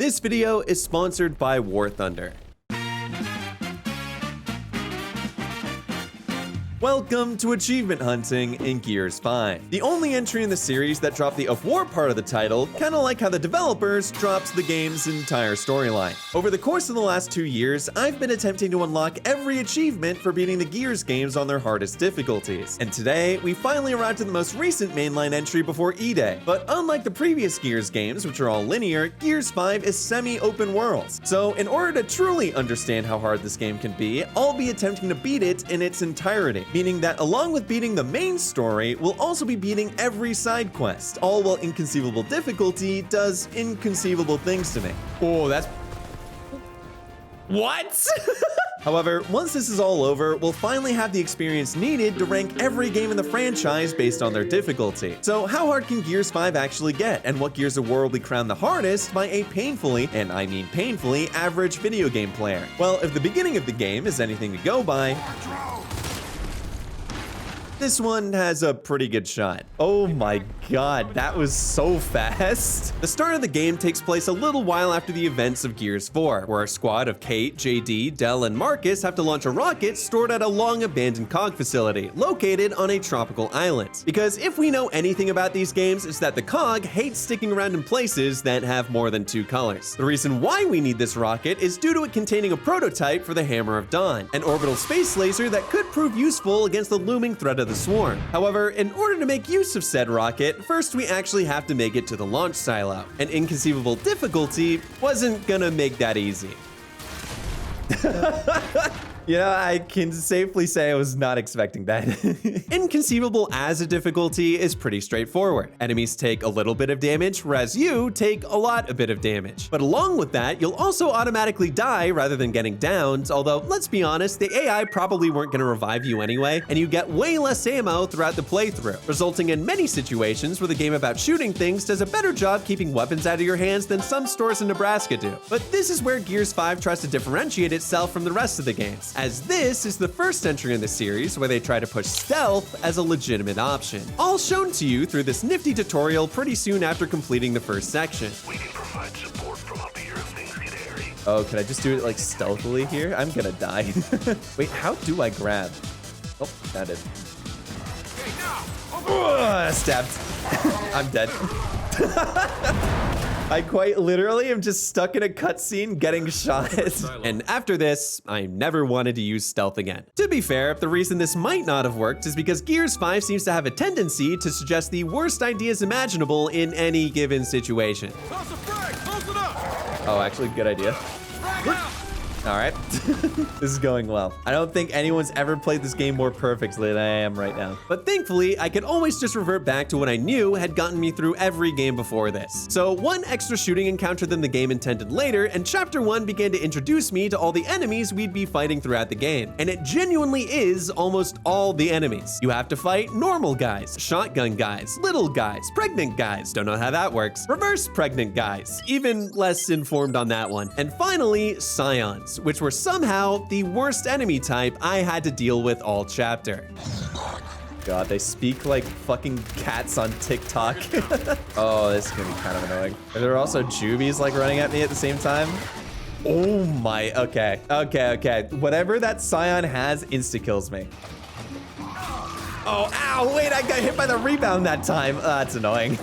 This video is sponsored by War Thunder. Welcome to achievement hunting in Gears 5. The only entry in the series that dropped the of war part of the title, kinda like how the developers dropped the game's entire storyline. Over the course of the last 2 years, I've been attempting to unlock every achievement for beating the Gears games on their hardest difficulties. And today, we finally arrived at the most recent mainline entry before E-Day. But unlike the previous Gears games, which are all linear, Gears 5 is semi-open worlds. So in order to truly understand how hard this game can be, I'll be attempting to beat it in its entirety. Meaning that along with beating the main story, we'll also be beating every side quest, all while inconceivable difficulty does inconceivable things to me. Oh, that's... What? However, once this is all over, we'll finally have the experience needed to rank every game in the franchise based on their difficulty. So how hard can Gears 5 actually get, and what Gears of War will be crowned the hardest by a painfully, and I mean painfully, average video game player? Well, if the beginning of the game is anything to go by, this one has a pretty good shot. Oh my god, that was so fast. The start of the game takes place a little while after the events of Gears 4, where our squad of Kate, JD, Del, and Marcus have to launch a rocket stored at a long-abandoned COG facility located on a tropical island. Because if we know anything about these games, it's that the COG hates sticking around in places that have more than 2 colors. The reason why we need this rocket is due to it containing a prototype for the Hammer of Dawn, an orbital space laser that could prove useful against the looming threat of the Swarm. However, in order to make use of said rocket, first we actually have to make it to the launch silo. And inconceivable difficulty wasn't gonna make that easy. Yeah, I can safely say I was not expecting that. Inconceivable as a difficulty is pretty straightforward. Enemies take a little bit of damage, whereas you take a lot of damage. But along with that, you'll also automatically die rather than getting downed, although let's be honest, the AI probably weren't gonna revive you anyway, and you get way less ammo throughout the playthrough, resulting in many situations where the game about shooting things does a better job keeping weapons out of your hands than some stores in Nebraska do. But this is where Gears 5 tries to differentiate itself from the rest of the games, as this is the first entry in the series where they try to push stealth as a legitimate option. All shown to you through this nifty tutorial pretty soon after completing the first section. We can provide support from up here if things get hairy. Oh, can I just do it like stealthily here? I'm gonna die. Wait, how do I grab? Oh, that is. Stabbed. I'm dead. I quite literally am just stuck in a cutscene getting shot. And after this, I never wanted to use stealth again. To be fair, the reason this might not have worked is because Gears 5 seems to have a tendency to suggest the worst ideas imaginable in any given situation. Oh, actually, good idea. All right, this is going well. I don't think anyone's ever played this game more perfectly than I am right now. But thankfully, I could always just revert back to what I knew had gotten me through every game before this. So one extra shooting encounter than the game intended later, and Chapter 1 began to introduce me to all the enemies we'd be fighting throughout the game. And it genuinely is almost all the enemies. You have to fight normal guys, shotgun guys, little guys, pregnant guys, don't know how that works, reverse pregnant guys, even less informed on that one. And finally, scions, which were somehow the worst enemy type I had to deal with all chapter. God, they speak like fucking cats on TikTok. Oh, this is gonna be kind of annoying. Are there also juvies like running at me at the same time? Oh my, okay. Whatever that scion has insta-kills me. Oh, ow, wait, I got hit by the rebound that time. That's annoying.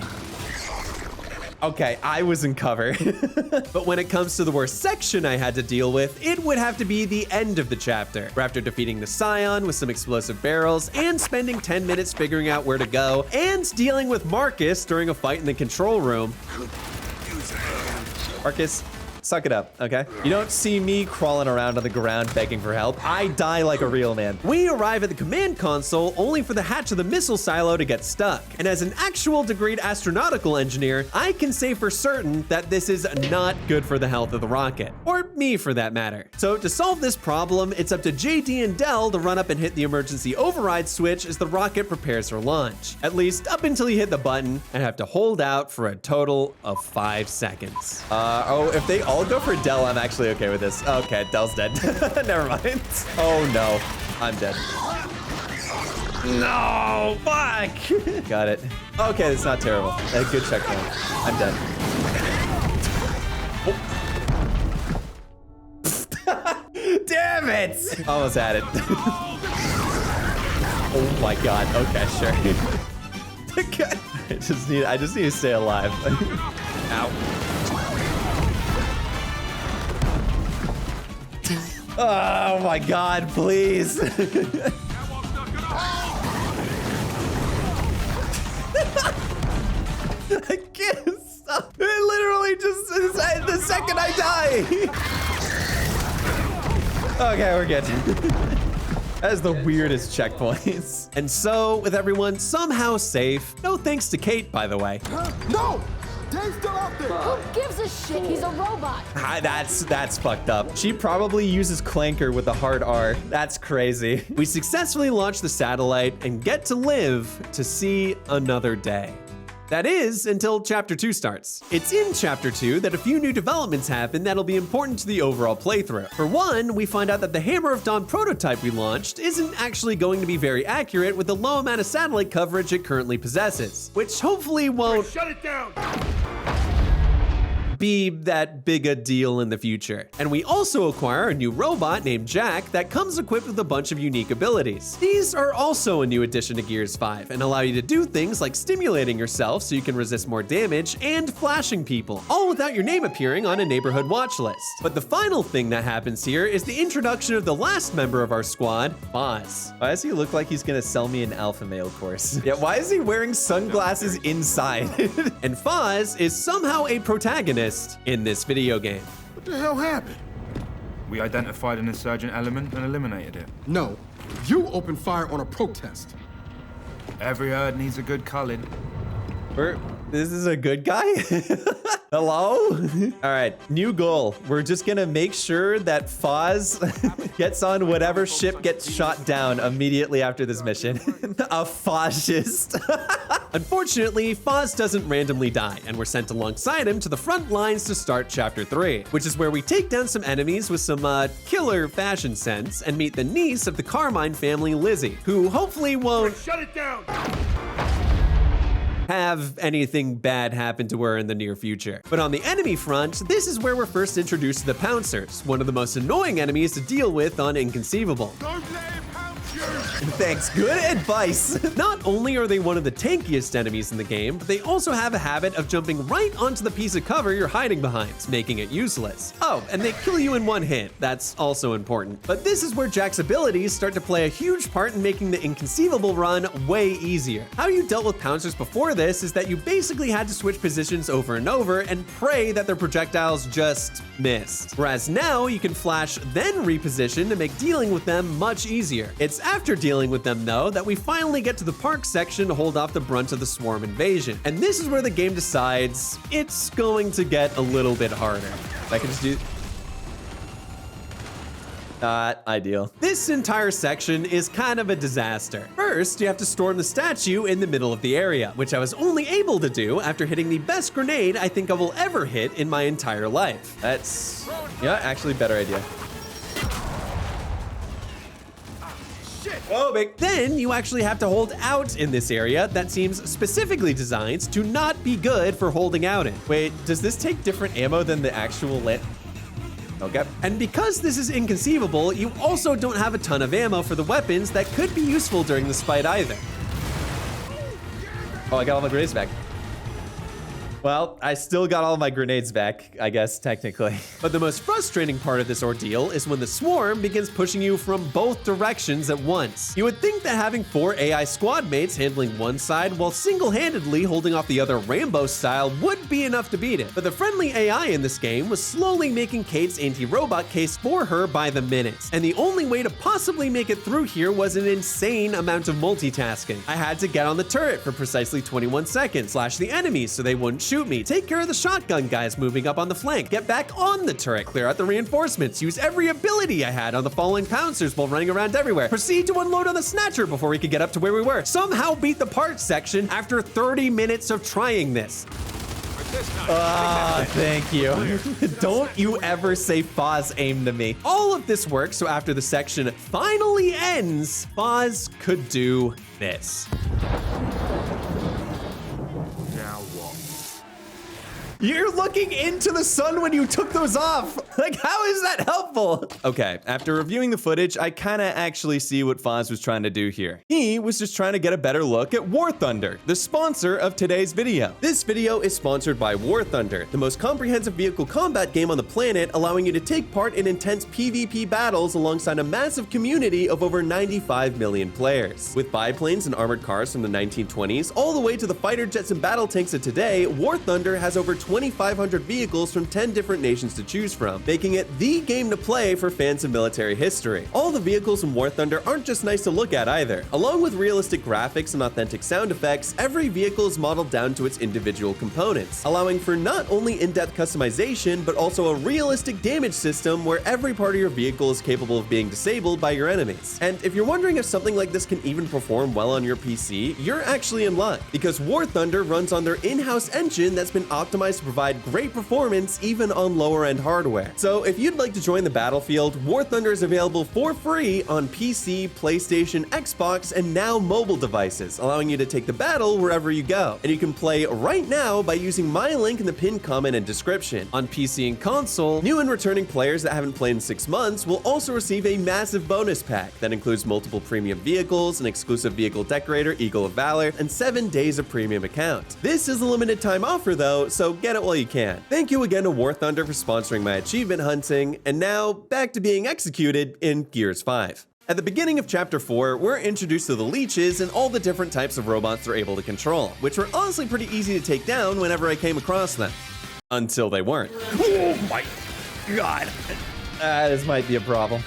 Okay, I was in cover. But when it comes to the worst section I had to deal with, it would have to be the end of the chapter, where after defeating the Scion with some explosive barrels and spending 10 minutes figuring out where to go and dealing with Marcus during a fight in the control room. Marcus, suck it up, okay? You don't see me crawling around on the ground begging for help. I die like a real man. We arrive at the command console only for the hatch of the missile silo to get stuck. And as an actual degreed astronautical engineer, I can say for certain that this is not good for the health of the rocket. Or me for that matter. So to solve this problem, it's up to JD and Del to run up and hit the emergency override switch as the rocket prepares for launch. At least up until you hit the button and have to hold out for a total of 5 seconds. Oh, if they all go for Del, I'm actually okay with this. Okay, Del's dead. Never mind. Oh no, I'm dead. No, fuck. Got it. Okay, that's not terrible. A good checkpoint. I'm dead. Damn it! Almost had it. Oh my god. Okay, sure. I just need to stay alive. Ow. Oh my god, please. I can't stop. It literally just the second I die. Okay, we're good. That is the weirdest checkpoints. And so, with everyone somehow safe, no thanks to Kate, by the way. No! Dave's still out there! Who gives a shit? He's a robot. That's fucked up. She probably uses Clanker with a hard R. That's crazy. We successfully launch the satellite and get to live to see another day. That is, until Chapter 2 starts. It's in Chapter 2 that a few new developments happen that'll be important to the overall playthrough. For one, we find out that the Hammer of Dawn prototype we launched isn't actually going to be very accurate with the low amount of satellite coverage it currently possesses, which hopefully won't Shut it down! be that big a deal in the future. And we also acquire a new robot named Jack that comes equipped with a bunch of unique abilities. These are also a new addition to Gears 5 and allow you to do things like stimulating yourself so you can resist more damage and flashing people, all without your name appearing on a neighborhood watch list. But the final thing that happens here is the introduction of the last member of our squad, Foz. Why does he look like he's gonna sell me an alpha male course? Yeah, why is he wearing sunglasses inside? And Foz is somehow a protagonist in this video game. What the hell happened? We identified an insurgent element and eliminated it. No, you opened fire on a protest. Every herd needs a good culling. This is a good guy? Hello? All right, new goal. We're just gonna make sure that Foz gets on whatever ship gets shot down immediately after this mission. A fascist. Unfortunately, Foz doesn't randomly die, and we're sent alongside him to the front lines to start Chapter 3, which is where we take down some enemies with some killer fashion sense and meet the niece of the Carmine family, Lizzie, who hopefully won't Shut it down! have anything bad happen to her in the near future. But on the enemy front, this is where we're first introduced to the Pouncers, one of the most annoying enemies to deal with on Inconceivable. Don't let him pounce you! Thanks, good advice. Not only are they one of the tankiest enemies in the game, but they also have a habit of jumping right onto the piece of cover you're hiding behind, making it useless. Oh, and they kill you in one hit. That's also important. But this is where Jack's abilities start to play a huge part in making the Inconceivable run way easier. How you dealt with Pouncers before this is that you basically had to switch positions over and over and pray that their projectiles just missed. Whereas now you can flash, then reposition to make dealing with them much easier. It's after dealing with them though that we finally get to the park section to hold off the brunt of the swarm invasion. And this is where the game decides it's going to get a little bit harder. I can just do... Not ideal. This entire section is kind of a disaster. First, you have to storm the statue in the middle of the area, which I was only able to do after hitting the best grenade I think I will ever hit in my entire life. That's, yeah, actually better idea. Oh, big. Then you actually have to hold out in this area that seems specifically designed to not be good for holding out in. Wait, does this take different ammo than the actual lit? Okay. And because this is Inconceivable, you also don't have a ton of ammo for the weapons that could be useful during this fight either. Oh, I got all my grenades back. Well, I still got all my grenades back, I guess, technically. But the most frustrating part of this ordeal is when the swarm begins pushing you from both directions at once. You would think that having 4 AI squad mates handling one side while single-handedly holding off the other Rambo style would be enough to beat it. But the friendly AI in this game was slowly making Kate's anti-robot case for her by the minute. And the only way to possibly make it through here was an insane amount of multitasking. I had to get on the turret for precisely 21 seconds, slash the enemies so they wouldn't shoot me, take care of the shotgun guys moving up on the flank, get back on the turret, clear out the reinforcements, use every ability I had on the falling pouncers while running around everywhere, proceed to unload on the snatcher before we could get up to where we were, somehow beat the parts section after 30 minutes of trying this. Thank you. Don't you ever say Foz aimed to me. All of this works so after the section finally ends, Foz could do this. You're looking into the sun when you took those off. Like, how is that helpful? Okay, after reviewing the footage, I kind of actually see what Foz was trying to do here. He was just trying to get a better look at War Thunder, the sponsor of today's video. This video is sponsored by War Thunder, the most comprehensive vehicle combat game on the planet, allowing you to take part in intense PvP battles alongside a massive community of over 95 million players. With biplanes and armored cars from the 1920s, all the way to the fighter jets and battle tanks of today, War Thunder has over 2,500 vehicles from 10 different nations to choose from, making it the game to play for fans of military history. All the vehicles in War Thunder aren't just nice to look at either. Along with realistic graphics and authentic sound effects, every vehicle is modeled down to its individual components, allowing for not only in-depth customization, but also a realistic damage system where every part of your vehicle is capable of being disabled by your enemies. And if you're wondering if something like this can even perform well on your PC, you're actually in luck, because War Thunder runs on their in-house engine that's been optimized to provide great performance even on lower-end hardware. So if you'd like to join the battlefield, War Thunder is available for free on PC, PlayStation, Xbox, and now mobile devices, allowing you to take the battle wherever you go. And you can play right now by using my link in the pinned comment and description. On PC and console, new and returning players that haven't played in 6 months will also receive a massive bonus pack that includes multiple premium vehicles, an exclusive vehicle decorator, Eagle of Valor, and 7 days of premium account. This is a limited time offer though, so get it while you can. Thank you again to War Thunder for sponsoring my achievement hunting, and now back to being executed in Gears 5. At the beginning of Chapter 4, we're introduced to the leeches and all the different types of robots they're able to control, which were honestly pretty easy to take down whenever I came across them. Until they weren't. Oh my god. This might be a problem.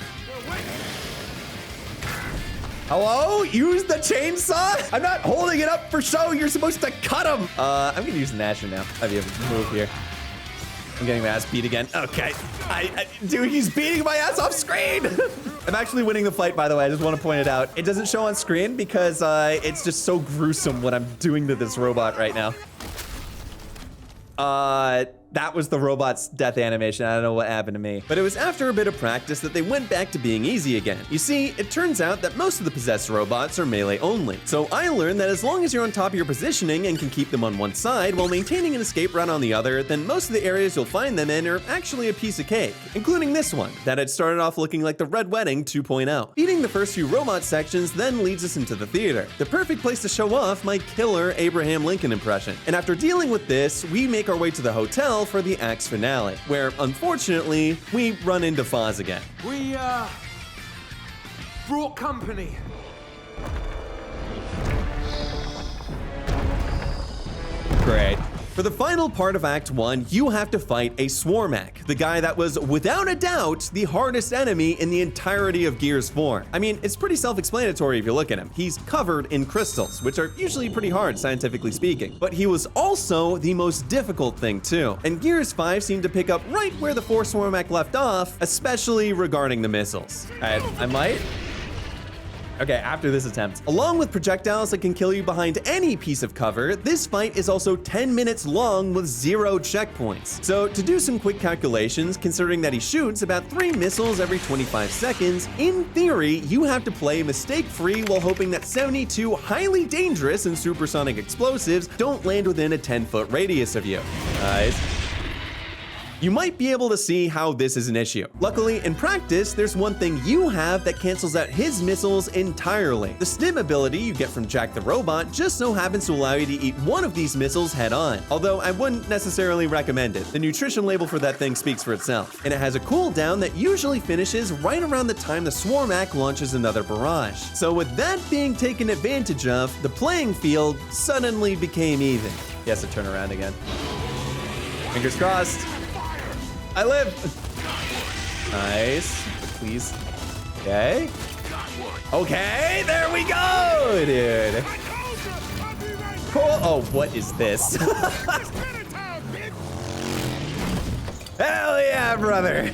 Hello? Use the chainsaw? I'm not holding it up for show. You're supposed to cut him. I'm gonna use Nasher now. I'll be able to move here. I'm getting my ass beat again. Okay. Dude, he's beating my ass off screen. I'm actually winning the fight, by the way. I just want to point it out. It doesn't show on screen because it's just so gruesome what I'm doing to this robot right now. That was the robot's death animation. I don't know what happened to me. But it was after a bit of practice that they went back to being easy again. You see, it turns out that most of the possessed robots are melee only. So I learned that as long as you're on top of your positioning and can keep them on one side while maintaining an escape route on the other, then most of the areas you'll find them in are actually a piece of cake, including this one that had started off looking like the Red Wedding 2.0. Beating the first few robot sections then leads us into the theater, the perfect place to show off my killer Abraham Lincoln impression. And after dealing with this, we make our way to the hotel for the act's finale, where unfortunately we run into Foz again. We, brought company. Great. For the final part of Act 1, you have to fight a Swarmak, the guy that was, without a doubt, the hardest enemy in the entirety of Gears 4. I mean, it's pretty self-explanatory if you look at him. He's covered in crystals, which are usually pretty hard, scientifically speaking. But he was also the most difficult thing, too. And Gears 5 seemed to pick up right where the 4 Swarmak left off, especially regarding the missiles. I might... Okay, after this attempt. Along with projectiles that can kill you behind any piece of cover, this fight is also 10 minutes long with 0 checkpoints. So to do some quick calculations, considering that he shoots about 3 missiles every 25 seconds, in theory, you have to play mistake-free while hoping that 72 highly dangerous and supersonic explosives don't land within a 10-foot radius of you. Nice. You might be able to see how this is an issue. Luckily, in practice, there's one thing you have that cancels out his missiles entirely. The stim ability you get from Jack the Robot just so happens to allow you to eat one of these missiles head on, although I wouldn't necessarily recommend it. The nutrition label for that thing speaks for itself, and it has a cooldown that usually finishes right around the time the Swarmak launches another barrage. So with that being taken advantage of, the playing field suddenly became even. He has to turn around again. Fingers crossed. I live! Nice. Please. Okay. Okay, there we go, dude. Cool. Oh, what is this? Hell yeah, brother.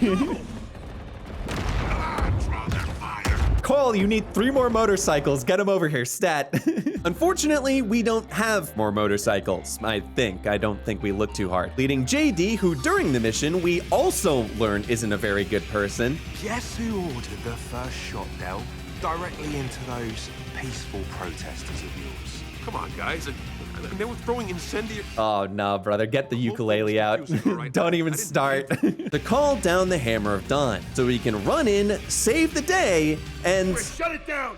Cole, you need 3 more motorcycles. Get them over here, stat. Unfortunately, we don't have more motorcycles, I think. I don't think we look too hard. Leading JD, who during the mission, we also learned isn't a very good person. Guess who ordered the first shot, Del? Directly into those peaceful protesters of yours. Come on, guys. They were throwing incendiary. Oh no, brother, get the ukulele out. Don't even start. To call down the Hammer of Dawn so we can run in, save the day, and... Shut it down!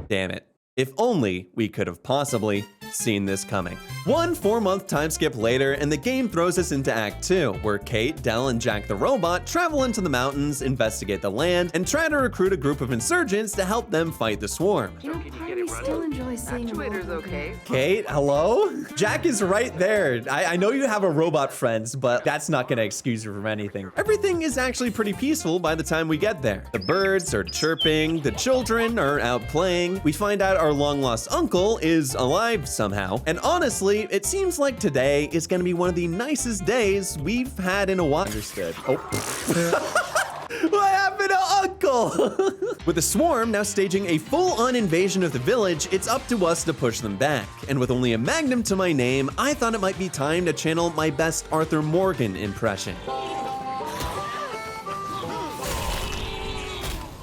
Damn it. If only we could have possibly seen this coming. 1 4-month time skip later, and the game throws us into Act 2, where Kate, Del, and Jack the Robot travel into the mountains, investigate the land, and try to recruit a group of insurgents to help them fight the swarm. You know, part of me still enjoys seeing Actuator's okay. Kate, hello? Jack is right there. I know you have a robot friends, but that's not gonna excuse you from anything. Everything is actually pretty peaceful by the time we get there. The birds are chirping, the children are out playing. We find out our long-lost uncle is alive somehow. And honestly, it seems like today is gonna be one of the nicest days we've had in a while. Understood. Oh. What happened to Uncle? With the swarm now staging a full-on invasion of the village, it's up to us to push them back. And with only a magnum to my name, I thought it might be time to channel my best Arthur Morgan impression.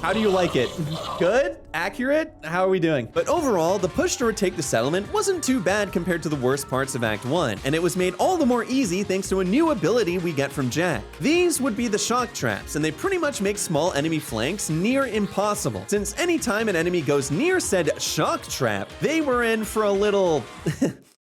How do you like it? Good? Accurate? How are we doing? But overall, the push to retake the settlement wasn't too bad compared to the worst parts of Act 1, and it was made all the more easy thanks to a new ability we get from Jack. These would be the shock traps, and they pretty much make small enemy flanks near impossible, since anytime an enemy goes near said shock trap, they were in for a little...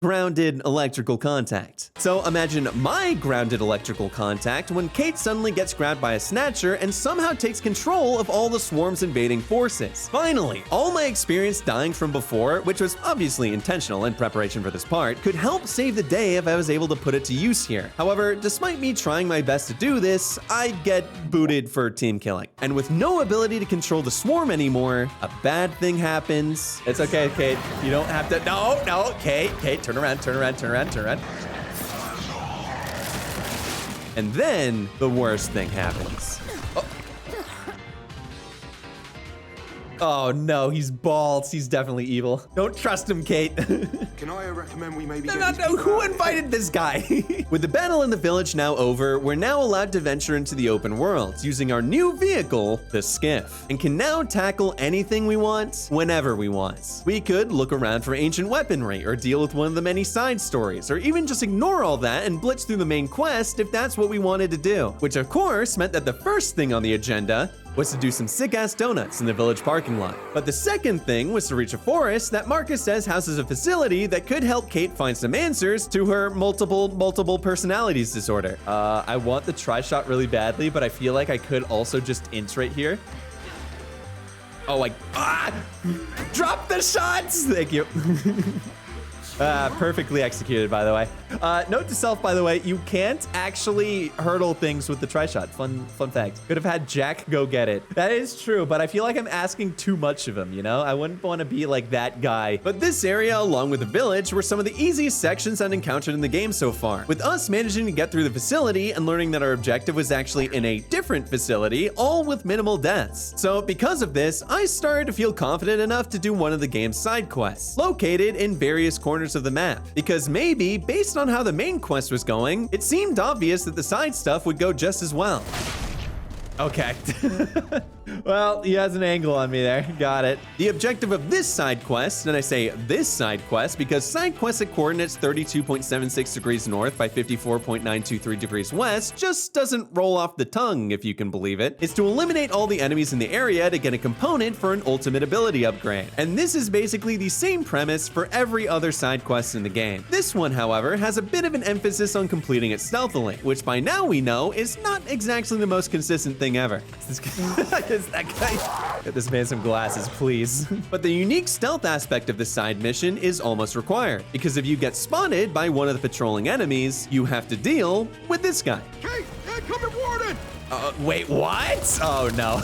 grounded electrical contact. So imagine my grounded electrical contact when Kate suddenly gets grabbed by a snatcher and somehow takes control of all the swarm's invading forces. Finally, all my experience dying from before, which was obviously intentional in preparation for this part, could help save the day if I was able to put it to use here. However, despite me trying my best to do this, I get booted for team killing. And with no ability to control the swarm anymore, a bad thing happens. It's okay, Kate. You don't have to. No, Kate, turn around. And then the worst thing happens. Oh no, he's bald. He's definitely evil. Don't trust him, Kate. Can I recommend we maybe No, who invited this guy? With the battle in the village now over, we're now allowed to venture into the open world using our new vehicle, the skiff, and can now tackle anything we want, whenever we want. We could look around for ancient weaponry, or deal with one of the many side stories, or even just ignore all that and blitz through the main quest if that's what we wanted to do. Which of course meant that the first thing on the agenda was to do some sick-ass donuts in the village parking lot. But the second thing was to reach a forest that Marcus says houses a facility that could help Kate find some answers to her multiple personalities disorder. I want the tri-shot really badly, but I feel like I could also just int right here. Oh, drop the shots! Thank you. Perfectly executed, by the way. Note to self, by the way, you can't actually hurdle things with the tri-shot. Fun fact. Could have had Jack go get it. That is true, but I feel like I'm asking too much of him, you know? I wouldn't want to be like that guy. But this area, along with the village, were some of the easiest sections I've encountered in the game so far, with us managing to get through the facility and learning that our objective was actually in a different facility, all with minimal deaths. So because of this, I started to feel confident enough to do one of the game's side quests, located in various corners of the map, because maybe, based on how the main quest was going, it seemed obvious that the side stuff would go just as well. Okay. Well, he has an angle on me there. Got it. The objective of this side quest, and I say this side quest because side quest at coordinates 32.76 degrees north by 54.923 degrees west just doesn't roll off the tongue, if you can believe it, is to eliminate all the enemies in the area to get a component for an ultimate ability upgrade. And this is basically the same premise for every other side quest in the game. This one, however, has a bit of an emphasis on completing it stealthily, which by now we know is not exactly the most consistent thing ever. Is that guy? Get this man some glasses, please. But the unique stealth aspect of the side mission is almost required, because if you get spotted by one of the patrolling enemies, you have to deal with this guy. Kate, incoming warden! Wait, what? Oh no.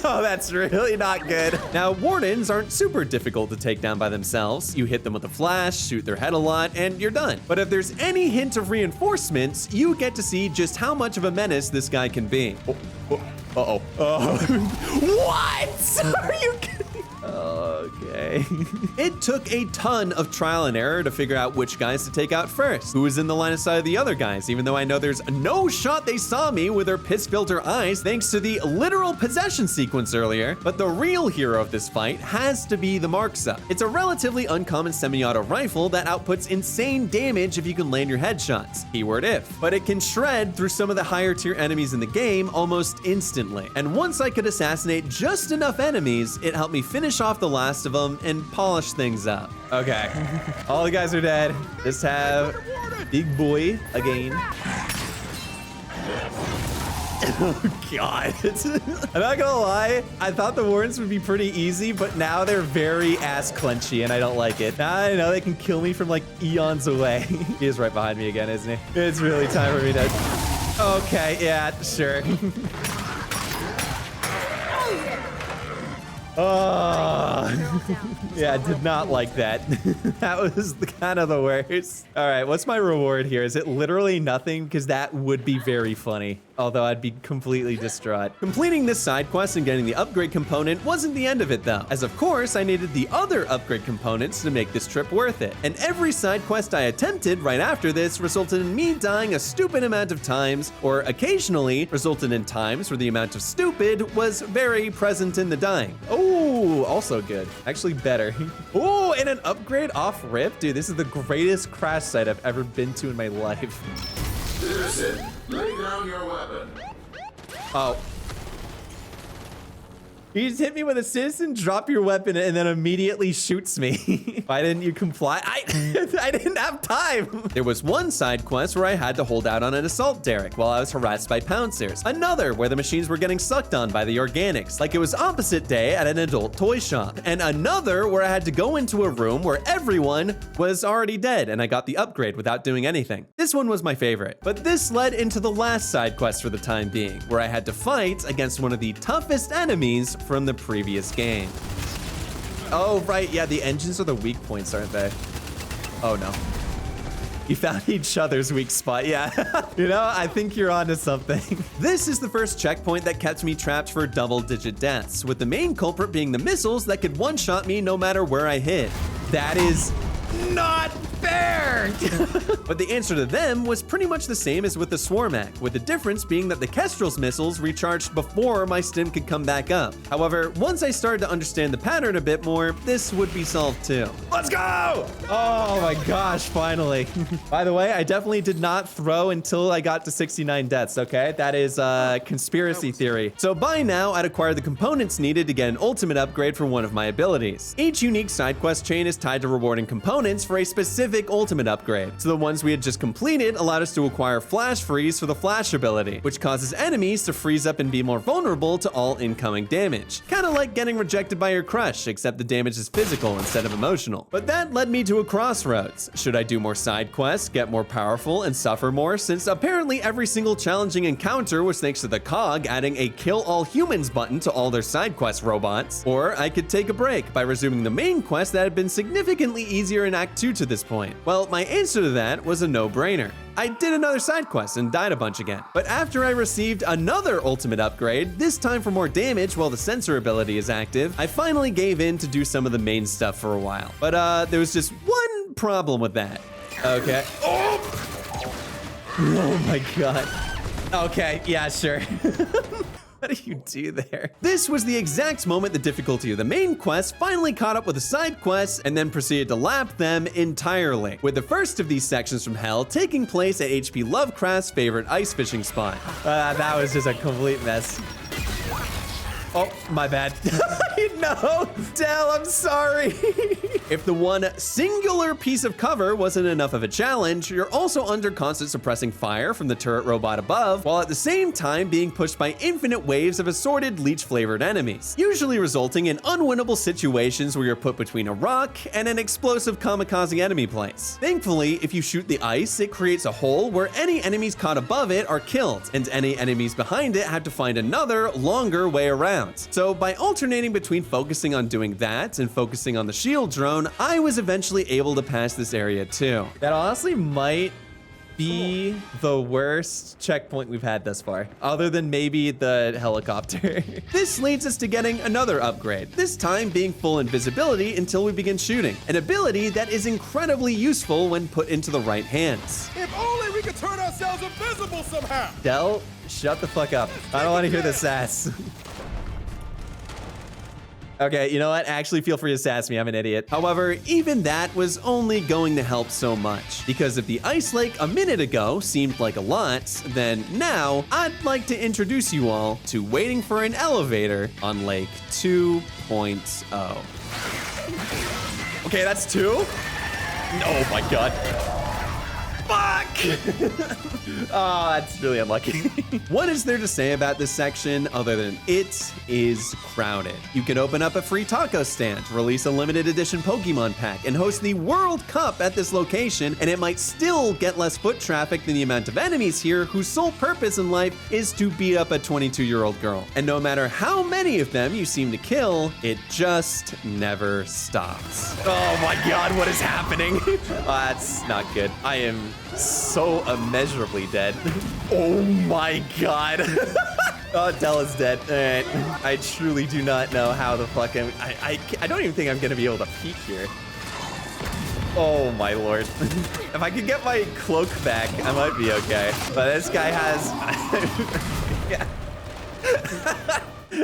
Oh, that's really not good. Now, wardens aren't super difficult to take down by themselves. You hit them with a flash, shoot their head a lot, and you're done. But if there's any hint of reinforcements, you get to see just how much of a menace this guy can be. What? Are you kidding? Okay. It took a ton of trial and error to figure out which guys to take out first, who was in the line of sight of the other guys, even though I know there's no shot they saw me with their piss filter eyes thanks to the literal possession sequence earlier. But the real hero of this fight has to be the Marksa. It's a relatively uncommon semi-auto rifle that outputs insane damage if you can land your headshots, keyword if, but it can shred through some of the higher tier enemies in the game almost instantly. And once I could assassinate just enough enemies, it helped me finish off the last of them and polish things up. Okay, all the guys are dead. Just have big boy again. Oh god. I'm not gonna lie, I thought the warrants would be pretty easy, but now they're very ass clenchy and I don't like it. Now I know they can kill me from like eons away. He is right behind me again, isn't he? It's really time for me to... Okay, yeah, sure. Oh, yeah, I did not like that. That was kind of the worst. All right, what's my reward here? Is it literally nothing? Because that would be very funny. Although I'd be completely distraught. Completing this side quest and getting the upgrade component wasn't the end of it though, as of course I needed the other upgrade components to make this trip worth it. And every side quest I attempted right after this resulted in me dying a stupid amount of times, or occasionally resulted in times where the amount of stupid was very present in the dying. Oh, also good. Actually better. Oh, and an upgrade off rip? Dude, this is the greatest crash site I've ever been to in my life. Citizen, lay down your weapon. Oh. You just hit me with a citizen, drop your weapon, and then immediately shoots me. Why didn't you comply? I didn't have time. There was one side quest where I had to hold out on an assault derrick while I was harassed by pouncers. Another where the machines were getting sucked on by the organics, like it was opposite day at an adult toy shop. And another where I had to go into a room where everyone was already dead and I got the upgrade without doing anything. This one was my favorite. But this led into the last side quest for the time being, where I had to fight against one of the toughest enemies from the previous game. Oh, right. Yeah, the engines are the weak points, aren't they? Oh, no. You found each other's weak spot. Yeah. You know, I think you're onto something. This is the first checkpoint that kept me trapped for double-digit deaths, with the main culprit being the missiles that could one-shot me no matter where I hit. That is not fair! But the answer to them was pretty much the same as with the Swarmak, with the difference being that the Kestrel's missiles recharged before my stim could come back up. However, once I started to understand the pattern a bit more, this would be solved too. Let's go! Oh my gosh, finally. By the way, I definitely did not throw until I got to 69 deaths, okay? That is a conspiracy theory. So by now, I'd acquired the components needed to get an ultimate upgrade for one of my abilities. Each unique side quest chain is tied to rewarding components for a specific ultimate upgrade. So the ones we had just completed allowed us to acquire flash freeze for the flash ability, which causes enemies to freeze up and be more vulnerable to all incoming damage. Kind of like getting rejected by your crush, except the damage is physical instead of emotional. But that led me to a crossroads. Should I do more side quests, get more powerful, and suffer more, since apparently every single challenging encounter was thanks to the COG adding a kill all humans button to all their side quest robots? Or I could take a break by resuming the main quest that had been significantly easier in Act 2 to this point. Well, my answer to that was a no-brainer. I did another side quest and died a bunch again. But after I received another ultimate upgrade, this time for more damage while the sensor ability is active, I finally gave in to do some of the main stuff for a while. But there was just one problem with that. Okay. Oh my god. Okay, yeah, sure. What do you do there? This was the exact moment the difficulty of the main quest finally caught up with the side quests and then proceeded to lap them entirely, with the first of these sections from hell taking place at H.P. Lovecraft's favorite ice fishing spot. That was just a complete mess. Oh, my bad. No, Del, I'm sorry. If the one singular piece of cover wasn't enough of a challenge, you're also under constant suppressing fire from the turret robot above, while at the same time being pushed by infinite waves of assorted leech-flavored enemies, usually resulting in unwinnable situations where you're put between a rock and an explosive kamikaze enemy place. Thankfully, if you shoot the ice, it creates a hole where any enemies caught above it are killed, and any enemies behind it have to find another, longer way around. So by alternating between focusing on doing that and focusing on the shield drone, I was eventually able to pass this area too. That honestly might be the worst checkpoint we've had thus far, other than maybe the helicopter. This leads us to getting another upgrade, this time being full invisibility until we begin shooting, an ability that is incredibly useful when put into the right hands. If only we could turn ourselves invisible somehow. Del, shut the fuck up. I don't want to hear the sass. Okay, you know what? Actually, feel free to sass me. I'm an idiot. However, even that was only going to help so much. Because if the ice lake a minute ago seemed like a lot, then now I'd like to introduce you all to waiting for an elevator on Lake 2.0. Okay, that's 2? Oh my god. Fuck! Oh, that's really unlucky. What is there to say about this section other than it is crowded? You can open up a free taco stand, release a limited edition Pokemon pack, and host the World Cup at this location, and it might still get less foot traffic than the amount of enemies here whose sole purpose in life is to beat up a 22-year-old girl. And no matter how many of them you seem to kill, it just never stops. Oh my god, what is happening? Oh, that's not good. I am so immeasurably dead. Oh my god. Oh, Del is dead. All right. I truly do not know how the fuck I don't even think I'm gonna be able to peek here. Oh my lord. If I could get my cloak back, I might be okay. But this guy has... yeah.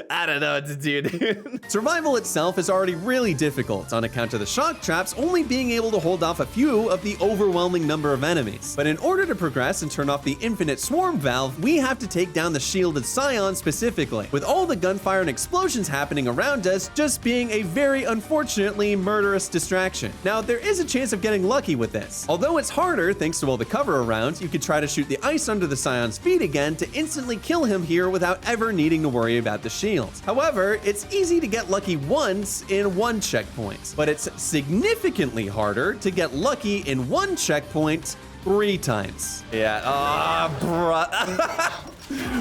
I don't know what to do, dude. Survival itself is already really difficult on account of the shock traps only being able to hold off a few of the overwhelming number of enemies. But in order to progress and turn off the infinite swarm valve, we have to take down the shielded Scion specifically, with all the gunfire and explosions happening around us just being a very unfortunately murderous distraction. Now, there is a chance of getting lucky with this. Although it's harder thanks to all the cover around, you could try to shoot the ice under the Scion's feet again to instantly kill him here without ever needing to worry about the shields. However, it's easy to get lucky once in one checkpoint, but it's significantly harder to get lucky in one checkpoint 3 times. Yeah, bruh.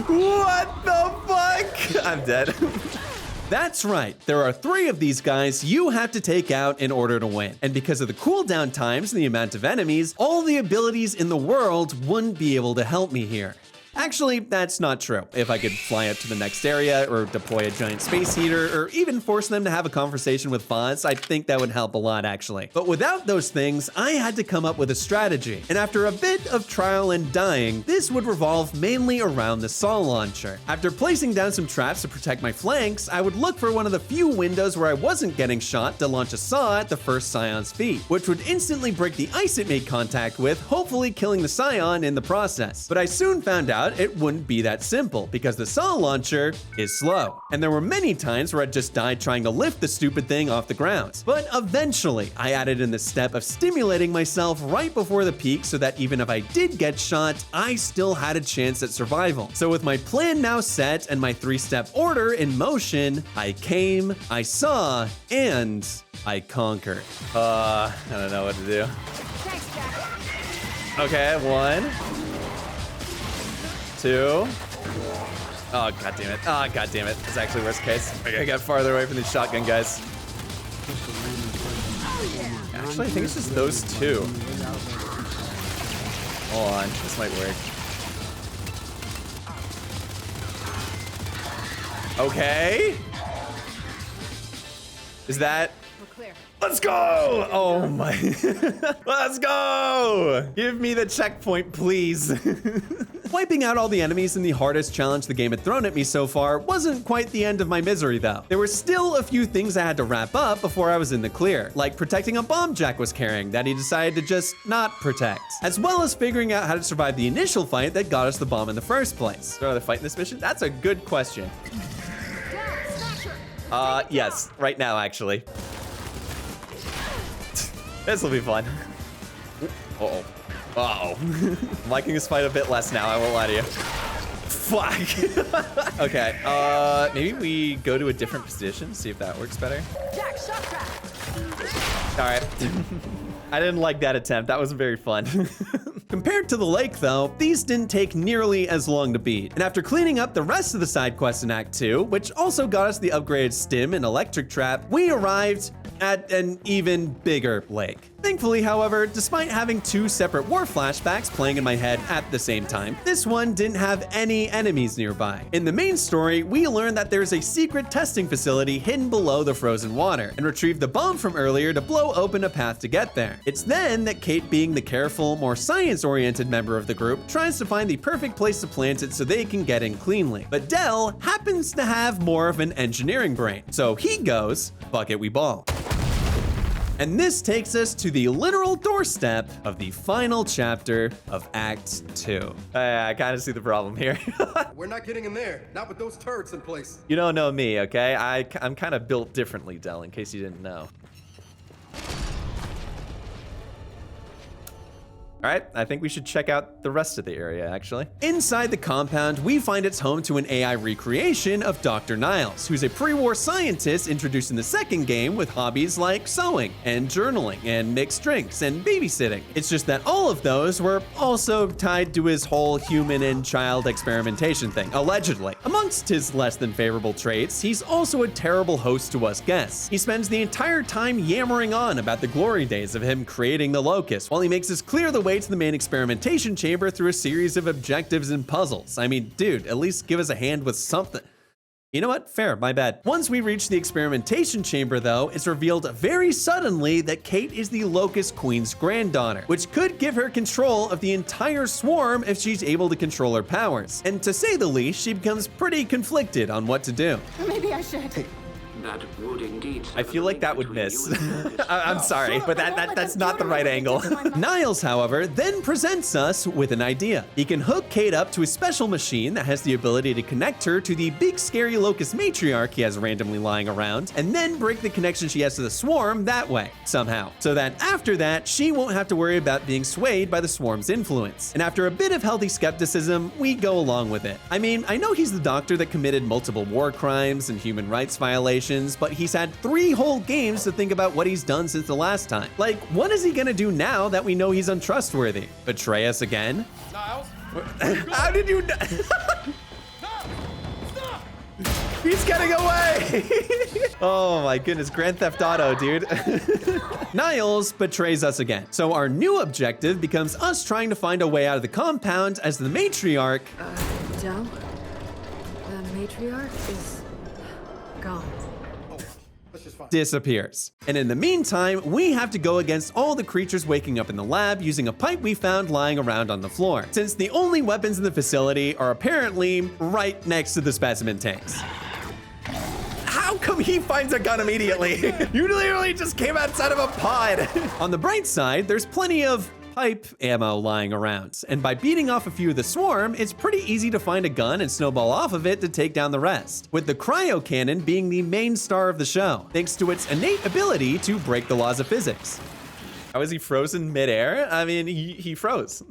What the fuck? I'm dead. That's right, there are 3 of these guys you have to take out in order to win. And because of the cooldown times and the amount of enemies, all the abilities in the world wouldn't be able to help me here. Actually, that's not true. If I could fly up to the next area or deploy a giant space heater or even force them to have a conversation with Foz, I think that would help a lot actually. But without those things, I had to come up with a strategy. And after a bit of trial and dying, this would revolve mainly around the saw launcher. After placing down some traps to protect my flanks, I would look for one of the few windows where I wasn't getting shot to launch a saw at the first Scion's feet, which would instantly break the ice it made contact with, hopefully killing the Scion in the process. But I soon found out it wouldn't be that simple because the saw launcher is slow. And there were many times where I just died trying to lift the stupid thing off the ground. But eventually, I added in the step of stimulating myself right before the peak so that even if I did get shot, I still had a chance at survival. So with my plan now set and my 3-step order in motion, I came, I saw, and I conquered. I don't know what to do. Okay, 1, 2. Oh, god damn it. Oh, god damn it. It's actually worst case. I gotta get farther away from these shotgun guys. Actually, I think it's just those 2. Hold on. This might work. Okay. Is that... Let's go! Oh my. Let's go! Give me the checkpoint, please. Wiping out all the enemies in the hardest challenge the game had thrown at me so far wasn't quite the end of my misery, though. There were still a few things I had to wrap up before I was in the clear, like protecting a bomb Jack was carrying that he decided to just not protect, as well as figuring out how to survive the initial fight that got us the bomb in the first place. So, are they fighting this mission? That's a good question. Yes, right now, actually. This will be fun. Uh-oh. Uh-oh. I'm liking this fight a bit less now, I won't lie to you. Fuck. Okay, maybe we go to a different position, see if that works better. Jack, shot trap. All right. I didn't like that attempt. That wasn't very fun. Compared to the lake, though, these didn't take nearly as long to beat. And after cleaning up the rest of the side quests in Act 2, which also got us the upgraded stim and electric trap, we arrived at an even bigger lake. Thankfully, however, despite having two separate war flashbacks playing in my head at the same time, this one didn't have any enemies nearby. In the main story, we learn that there's a secret testing facility hidden below the frozen water, and retrieve the bomb from earlier to blow open a path to get there. It's then that Kate, being the careful, more science-oriented member of the group, tries to find the perfect place to plant it so they can get in cleanly. But Del happens to have more of an engineering brain, so he goes, "Fuck it, we ball." And this takes us to the literal doorstep of the final chapter of Act 2. I kind of see the problem here. We're not getting in there. Not with those turrets in place. You don't know me, okay? I'm kind of built differently, Del, in case you didn't know. All right, I think we should check out the rest of the area, actually. Inside the compound, we find it's home to an AI recreation of Dr. Niles, who's a pre-war scientist introduced in the second game with hobbies like sewing and journaling and mixed drinks and babysitting. It's just that all of those were also tied to his whole human and child experimentation thing, allegedly. Amongst his less than favorable traits, he's also a terrible host to us guests. He spends the entire time yammering on about the glory days of him creating the locust, while he makes us clear the way to the main experimentation chamber through a series of objectives and puzzles. I mean, dude, at least give us a hand with something. You know what? Fair, my bad. Once we reach the experimentation chamber, though, it's revealed very suddenly that Kate is the Locust Queen's granddaughter, which could give her control of the entire swarm if she's able to control her powers. And to say the least, she becomes pretty conflicted on what to do. Maybe I should. That would indeed. I feel like that would miss. I'm sorry, but that's not the right angle. Niles, however, then presents us with an idea. He can hook Kate up to a special machine that has the ability to connect her to the big scary locust matriarch he has randomly lying around, and then break the connection she has to the swarm that way, somehow. So that after that, she won't have to worry about being swayed by the swarm's influence. And after a bit of healthy skepticism, we go along with it. I mean, I know he's the doctor that committed multiple war crimes and human rights violations, but he's had 3 whole games to think about what he's done since the last time. Like, what is he gonna do now that we know he's untrustworthy? Betray us again? Niles? How did you... Stop! He's getting away! Oh my goodness, Grand Theft Auto, dude. Niles betrays us again. So our new objective becomes us trying to find a way out of the compound as the matriarch... Del? The matriarch is gone. disappears. And in the meantime, we have to go against all the creatures waking up in the lab using a pipe we found lying around on the floor, since the only weapons in the facility are apparently right next to the specimen tanks. How come he finds a gun immediately? You literally just came outside of a pod. On the bright side, there's plenty of pipe ammo lying around, and by beating off a few of the swarm, it's pretty easy to find a gun and snowball off of it to take down the rest, with the cryo cannon being the main star of the show, thanks to its innate ability to break the laws of physics. How is he frozen midair? I mean, he froze,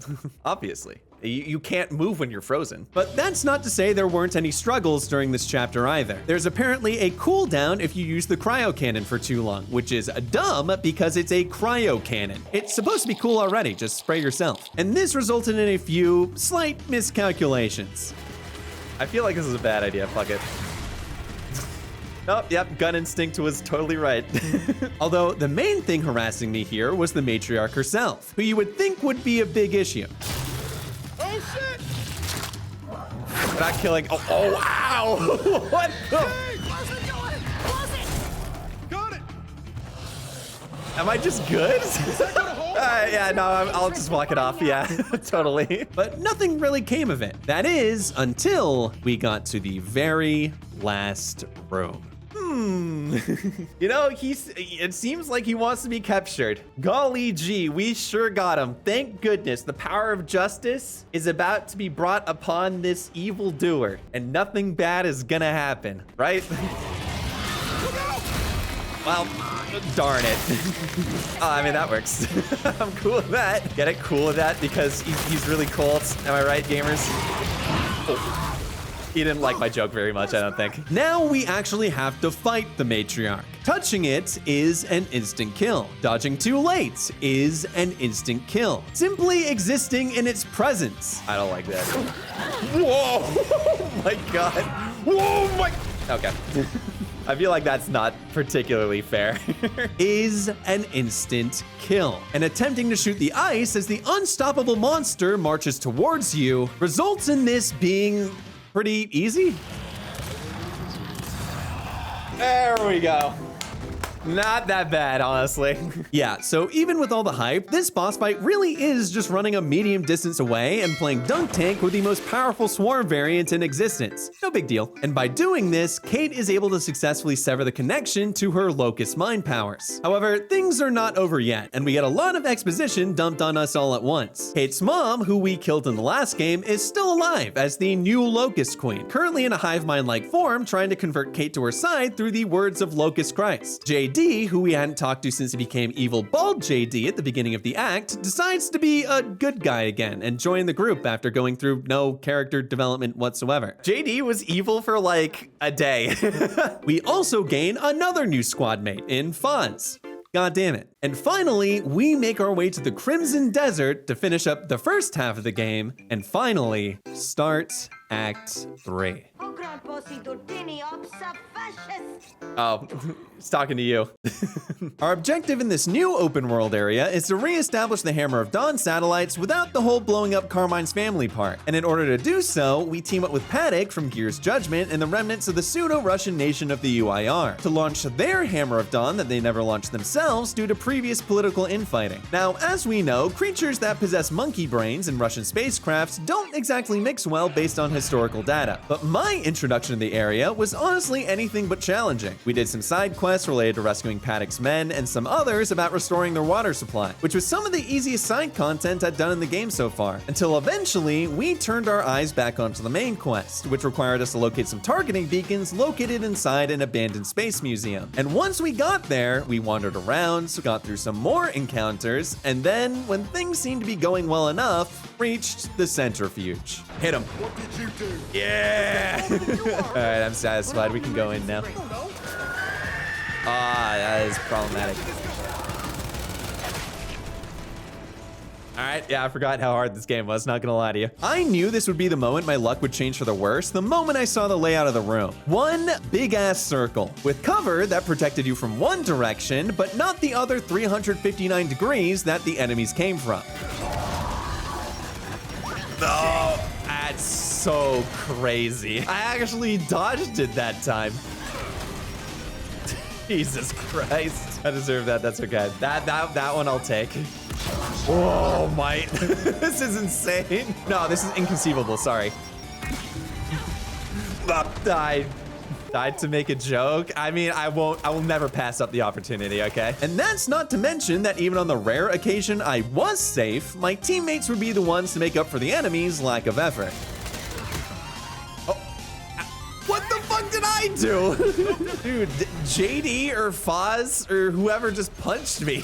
obviously. You can't move when you're frozen. But that's not to say there weren't any struggles during this chapter either. There's apparently a cooldown if you use the cryo cannon for too long, which is dumb because it's a cryo cannon. It's supposed to be cool already, just spray yourself. And this resulted in a few slight miscalculations. I feel like this is a bad idea, fuck it. Oh, yep, gun instinct was totally right. Although the main thing harassing me here was the matriarch herself, who you would think would be a big issue. Oh shit! We're not killing. Oh wow! What? Hey, close it, close it! Got it! Am I just good? Is that gonna hold? Yeah, no, I'll just walk it off. Yeah, totally. But nothing really came of it. That is, until we got to the very last room. You know, it seems like he wants to be captured. Golly gee, we sure got him. Thank goodness the power of justice is about to be brought upon this evildoer, and nothing bad is gonna happen, right? Well, darn it. Oh, I mean, that works. I'm cool with that. Get it? Cool with that because he's really cool. Am I right, gamers? Oh. He didn't like my joke very much, I don't think. Now we actually have to fight the matriarch. Touching it is an instant kill. Dodging too late is an instant kill. Simply existing in its presence. I don't like that. Whoa! Oh my god. Whoa, my... Okay. I feel like that's not particularly fair. Is an instant kill. And attempting to shoot the ice as the unstoppable monster marches towards you results in this being pretty easy. There we go. Not that bad, honestly. Yeah, so even with all the hype, this boss fight really is just running a medium distance away and playing Dunk Tank with the most powerful swarm variant in existence. No big deal. And by doing this, Kate is able to successfully sever the connection to her Locust mind powers. However, things are not over yet, and we get a lot of exposition dumped on us all at once. Kate's mom, who we killed in the last game, is still alive as the new Locust Queen, currently in a hive mind-like form, trying to convert Kate to her side through the words of Locust Christ. JD, who we hadn't talked to since he became evil bald JD at the beginning of the act, decides to be a good guy again and join the group after going through no character development whatsoever. JD was evil for like a day. We also gain another new squad mate in Fonz. God damn it. And finally, we make our way to the Crimson Desert to finish up the first half of the game and finally start Act 3. Oh, it's talking to you. Our objective in this new open world area is to re-establish the Hammer of Dawn satellites without the whole blowing up Carmine's family part. And in order to do so, we team up with Paddock from Gears Judgment and the remnants of the pseudo-Russian nation of the UIR to launch their Hammer of Dawn that they never launched themselves due to previous political infighting. Now, as we know, creatures that possess monkey brains in Russian spacecrafts don't exactly mix well based on historical data. But my introduction to the area was honestly anything but challenging. We did some side quests related to rescuing Paddock's men and some others about restoring their water supply, which was some of the easiest side content I'd done in the game so far, until eventually we turned our eyes back onto the main quest, which required us to locate some targeting beacons located inside an abandoned space museum. And once we got there, we wandered around, got through some more encounters, and then, when things seemed to be going well enough, reached the centrifuge. Hit him. What did you do? Yeah! All right, I'm satisfied. We can go in now. Ah, that is problematic. All right, yeah, I forgot how hard this game was, not gonna lie to you. I knew this would be the moment my luck would change for the worse the moment I saw the layout of the room. One big-ass circle with cover that protected you from one direction, but not the other 359 degrees that the enemies came from. No, that's so crazy. I actually dodged it that time. Jesus Christ. I deserve that, that's okay. That one I'll take. Oh my, this is insane. No, this is inconceivable, sorry. Died to make a joke. I mean, I will never pass up the opportunity, okay? And that's not to mention that even on the rare occasion I was safe, my teammates would be the ones to make up for the enemy's lack of effort. Oh, what the fuck did I do? Dude, JD or Foz or whoever just punched me.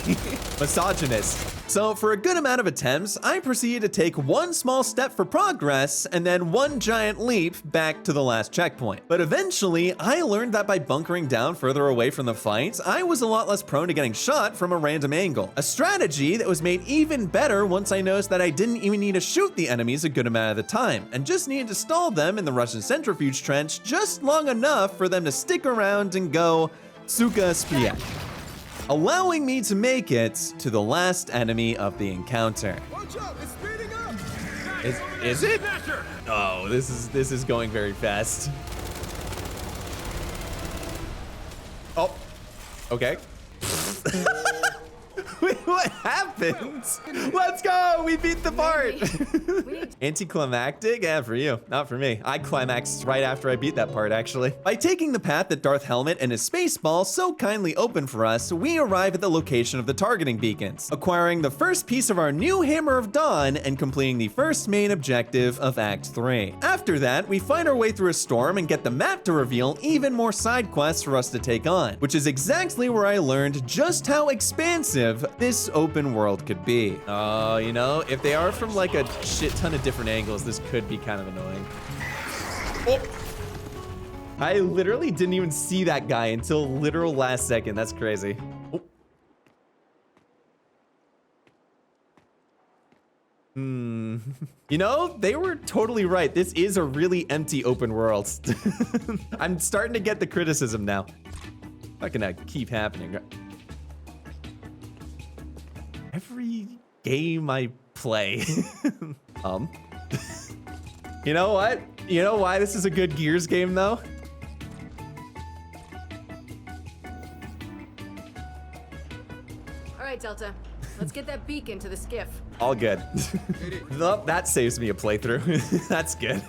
Misogynist. So for a good amount of attempts, I proceeded to take one small step for progress and then one giant leap back to the last checkpoint. But eventually, I learned that by bunkering down further away from the fight, I was a lot less prone to getting shot from a random angle. A strategy that was made even better once I noticed that I didn't even need to shoot the enemies a good amount of the time, and just needed to stall them in the Russian centrifuge trench just long enough for them to stick around and go, Suka Spiek, allowing me to make it to the last enemy of the encounter. Watch out, it's speeding up. Is it? Oh, this is going very fast. Oh, okay. Wait, what happened? Let's go! We beat the part! Anticlimactic? Yeah, for you, not for me. I climaxed right after I beat that part, actually. By taking the path that Darth Helmet and his space ball so kindly opened for us, we arrive at the location of the targeting beacons, acquiring the first piece of our new Hammer of Dawn and completing the first main objective of Act 3. After that, we find our way through a storm and get the map to reveal even more side quests for us to take on, which is exactly where I learned just how expansive this open world could be. Oh, you know, if they are from like a shit ton of different angles, this could be kind of annoying. Oh. I literally didn't even see that guy until literal last second. That's crazy. Oh. You know, they were totally right. This is a really empty open world. I'm starting to get the criticism now. Not gonna keep happening. Every game I play. You know what? You know why this is a good Gears game, though? All right, Delta. Let's get that beacon to the skiff. All good. Well, that saves me a playthrough. That's good.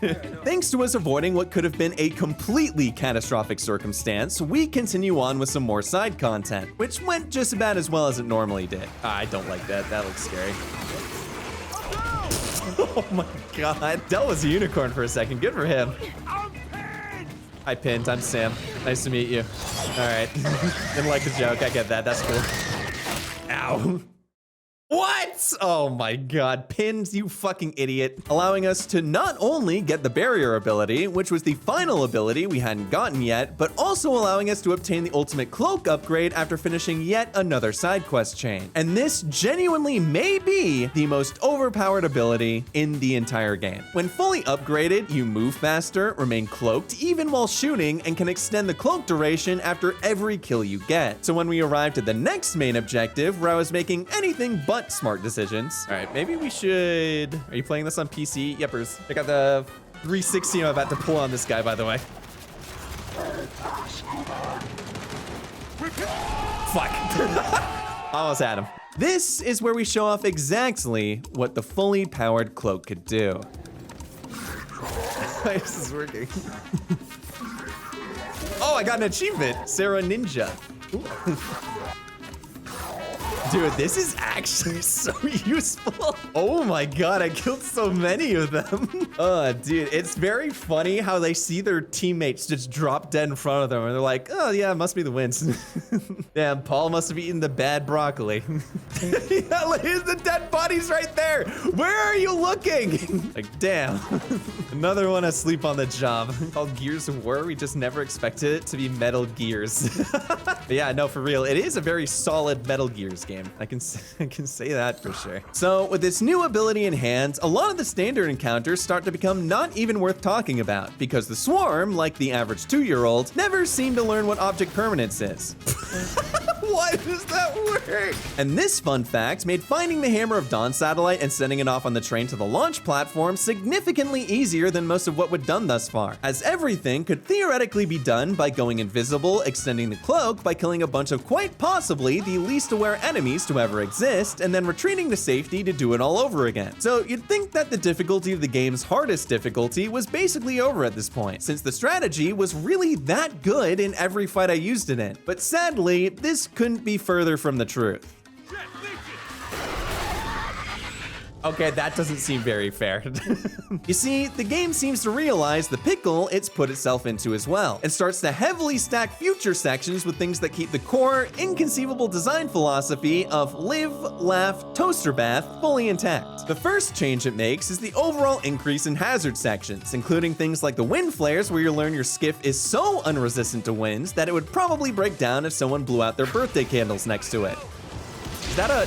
Thanks to us avoiding what could have been a completely catastrophic circumstance, we continue on with some more side content, which went just about as well as it normally did. I don't like that. That looks scary. Oh my god. Del was a unicorn for a second. Good for him. Hi, Pinned. I'm Sam. Nice to meet you. All right. Didn't like the joke. I get that. That's cool. Ow. What? Oh my god, Pinned, you fucking idiot. Allowing us to not only get the barrier ability, which was the final ability we hadn't gotten yet, but also allowing us to obtain the ultimate cloak upgrade after finishing yet another side quest chain. And this genuinely may be the most overpowered ability in the entire game. When fully upgraded, you move faster, remain cloaked even while shooting, and can extend the cloak duration after every kill you get. So when we arrived at the next main objective, where I was making anything but smart decisions. All right, maybe we should... Are you playing this on PC? Yepers. I got the 360 I'm about to pull on this guy, by the way. Fuck. Almost had him. This is where we show off exactly what the fully powered cloak could do. This is working. Oh, I got an achievement. Sarah Ninja. Ooh. Dude, this is actually so useful. Oh my god, I killed so many of them. Oh, dude, it's very funny how they see their teammates just drop dead in front of them, and they're like, oh yeah, it must be the wins. Damn, Paul must have eaten the bad broccoli. Yeah, look, here's the dead bodies right there. Where are you looking? Like, damn. Another one asleep on the job. Called Gears of War, we just never expected it to be Metal Gears. But yeah, no, for real, it is a very solid Metal Gears game. I can say that for sure. So with this new ability in hand, a lot of the standard encounters start to become not even worth talking about, because the Swarm, like the average 2-year-old, never seem to learn what object permanence is. Why does that work? And this fun fact made finding the Hammer of Dawn satellite and sending it off on the train to the launch platform significantly easier than most of what we've done thus far, as everything could theoretically be done by going invisible, extending the cloak by killing a bunch of quite possibly the least aware enemies to ever exist, and then retreating to safety to do it all over again. So you'd think that the difficulty of the game's hardest difficulty was basically over at this point, since the strategy was really that good in every fight I used it in. But sadly, this couldn't be further from the truth. Okay, that doesn't seem very fair. You see, the game seems to realize the pickle it's put itself into as well, and starts to heavily stack future sections with things that keep the core, inconceivable design philosophy of live, laugh, toaster bath fully intact. The first change it makes is the overall increase in hazard sections, including things like the wind flares, where you learn your skiff is so unresistant to winds that it would probably break down if someone blew out their birthday candles next to it. Is that a...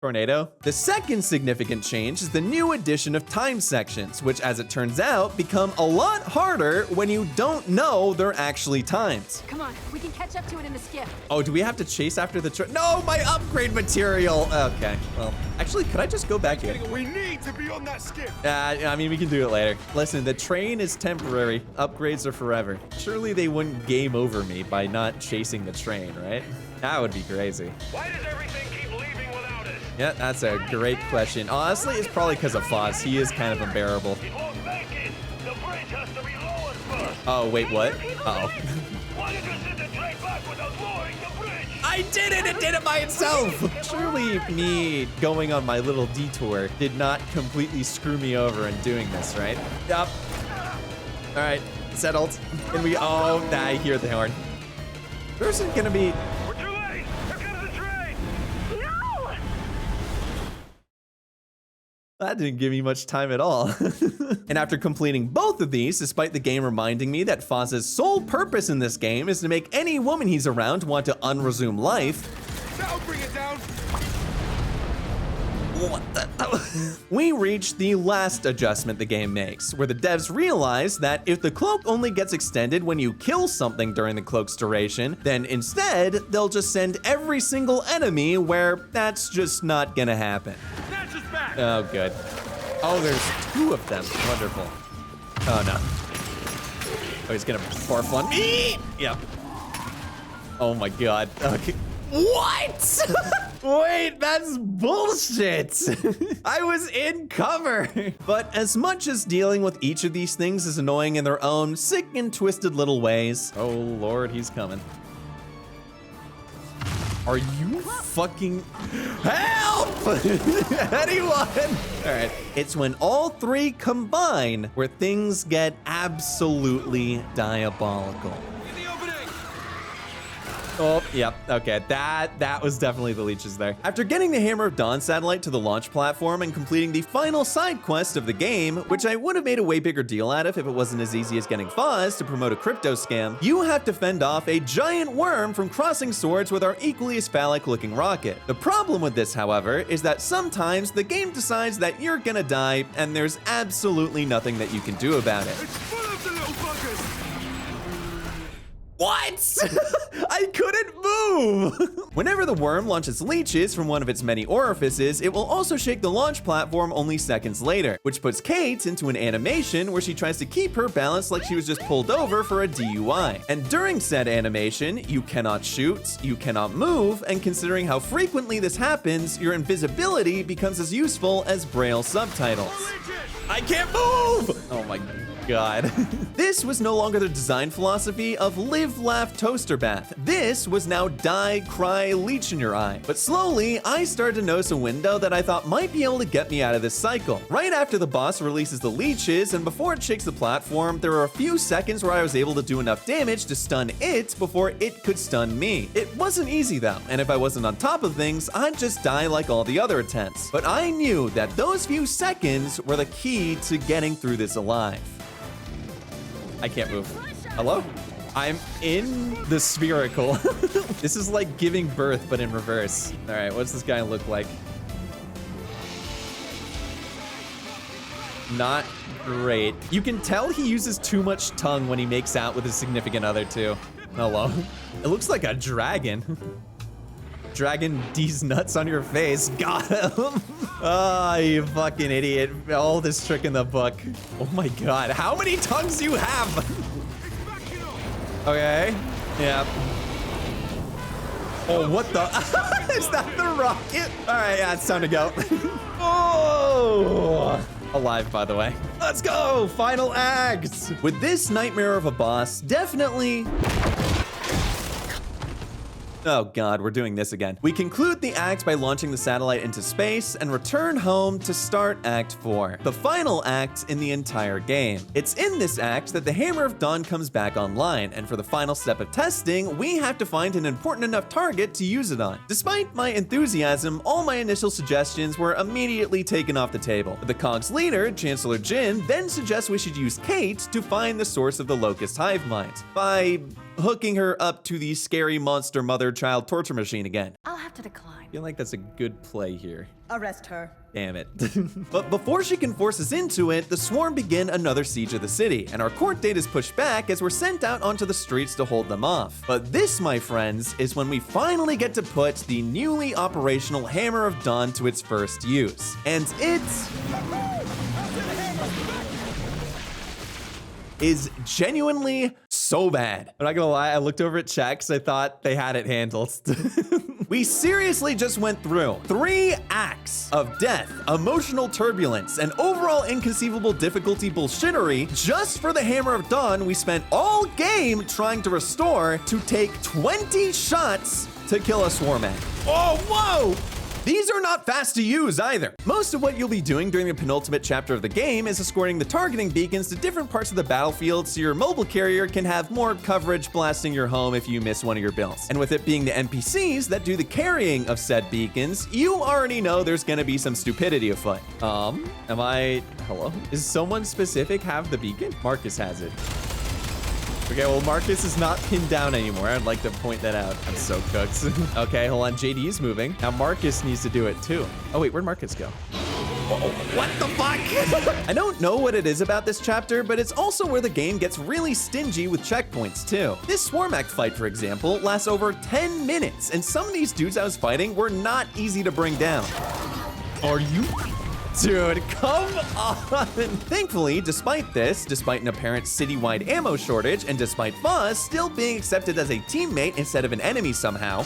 tornado? The second significant change is the new addition of time sections, which, as it turns out, become a lot harder when you don't know they're actually timed. Come on, we can catch up to it in the skiff. Oh, do we have to chase after the train? No, my upgrade material! Okay, well, actually, could I just go back in? We need to be on that skip. I mean, we can do it later. Listen, the train is temporary. Upgrades are forever. Surely they wouldn't game over me by not chasing the train, right? That would be crazy. Why does everything keep leaving without us? Yeah, that's a great question. Honestly, it's probably because of Foz. He is kind of unbearable. It won't make it. The bridge has to be lowered first. Oh, wait, what? Uh-oh. Why did you send the train back without lowering the bridge? I did it! It did it by itself! Surely me going on my little detour did not completely screw me over in doing this, right? Yup. All right, settled. And we... Oh, I hear the horn. There's gonna be... We're too late. Here comes the train. No! That didn't give me much time at all. And after completing both of these, despite the game reminding me that Foz's sole purpose in this game is to make any woman he's around want to unresume life, That'll bring it down. What the? We reached the last adjustment the game makes, where the devs realize that if the cloak only gets extended when you kill something during the cloak's duration, then instead, they'll just send every single enemy where that's just not gonna happen. Oh, good. Oh, there's 2 of them. Wonderful. Oh, no. Oh, he's gonna barf on me! Yep. Oh my god. Okay. What? Wait, that's bullshit. I was in cover. But as much as dealing with each of these things is annoying in their own sick and twisted little ways. Oh Lord, he's coming. Are you fucking help? Anyone? All right. It's when all 3 combine where things get absolutely diabolical. Oh, yep. Okay, that was definitely the leeches there. After getting the Hammer of Dawn satellite to the launch platform and completing the final side quest of the game, which I would have made a way bigger deal out of if it wasn't as easy as getting Foz to promote a crypto scam, you have to fend off a giant worm from crossing swords with our equally as phallic-looking rocket. The problem with this, however, is that sometimes the game decides that you're gonna die, and there's absolutely nothing that you can do about it. It's full of the little buggers. What? I couldn't move! Whenever the worm launches leeches from one of its many orifices, it will also shake the launch platform only seconds later, which puts Kate into an animation where she tries to keep her balance like she was just pulled over for a DUI. And during said animation, you cannot shoot, you cannot move, and considering how frequently this happens, your invisibility becomes as useful as Braille subtitles. I can't move! Oh my god. This was no longer the design philosophy of live, laugh, toaster bath. This was now die, cry, leech in your eye. But slowly, I started to notice a window that I thought might be able to get me out of this cycle. Right after the boss releases the leeches and before it shakes the platform, there were a few seconds where I was able to do enough damage to stun it before it could stun me. It wasn't easy though, and if I wasn't on top of things, I'd just die like all the other attempts. But I knew that those few seconds were the key to getting through this alive. I can't move. Hello? I'm in the spherical. This is like giving birth, but in reverse. All right, what's this guy look like? Not great. You can tell he uses too much tongue when he makes out with his significant other too. Hello? It looks like a dragon. Dragging these nuts on your face. Got him. Oh, you fucking idiot. All this trick in the book. Oh my god. How many tongues do you have? Okay. Yeah. Oh, what the? Is that the rocket? All right, yeah, it's time to go. Oh. Alive, by the way. Let's go. Final act. With this nightmare of a boss, definitely... Oh god, we're doing this again. We conclude the act by launching the satellite into space and return home to start Act 4, the final act in the entire game. It's in this act that the Hammer of Dawn comes back online, and for the final step of testing, we have to find an important enough target to use it on. Despite my enthusiasm, all my initial suggestions were immediately taken off the table. The COG's leader, Chancellor Jin, then suggests we should use Kate to find the source of the Locust hive mind by hooking her up to the scary monster mother-child torture machine again. I'll have to decline. I feel like that's a good play here. Arrest her. Damn it. But before she can force us into it, the Swarm begin another siege of the city, and our court date is pushed back as we're sent out onto the streets to hold them off. But this, my friends, is when we finally get to put the newly operational Hammer of Dawn to its first use. And it's... is genuinely so bad. I'm not gonna lie, I looked over at chat because I thought they had it handled. We seriously just went through 3 acts of death, emotional turbulence, and overall inconceivable difficulty bullshittery just for the Hammer of Dawn we spent all game trying to restore to take 20 shots to kill a Swarm at. Oh, whoa! These are not fast to use either. Most of what you'll be doing during the penultimate chapter of the game is escorting the targeting beacons to different parts of the battlefield so your mobile carrier can have more coverage blasting your home if you miss one of your builds. And with it being the NPCs that do the carrying of said beacons, you already know there's gonna be some stupidity afoot. Hello? Does someone specific have the beacon? Marcus has it. Okay, well, Marcus is not pinned down anymore. I'd like to point that out. I'm so cooked. Okay, hold on. JD is moving. Now Marcus needs to do it too. Oh, wait, where'd Marcus go? What the fuck? I don't know what it is about this chapter, but it's also where the game gets really stingy with checkpoints too. This Swarm Act fight, for example, lasts over 10 minutes, and some of these dudes I was fighting were not easy to bring down. Are you? Dude, come on! Thankfully, despite an apparent citywide ammo shortage, and despite Foz still being accepted as a teammate instead of an enemy somehow,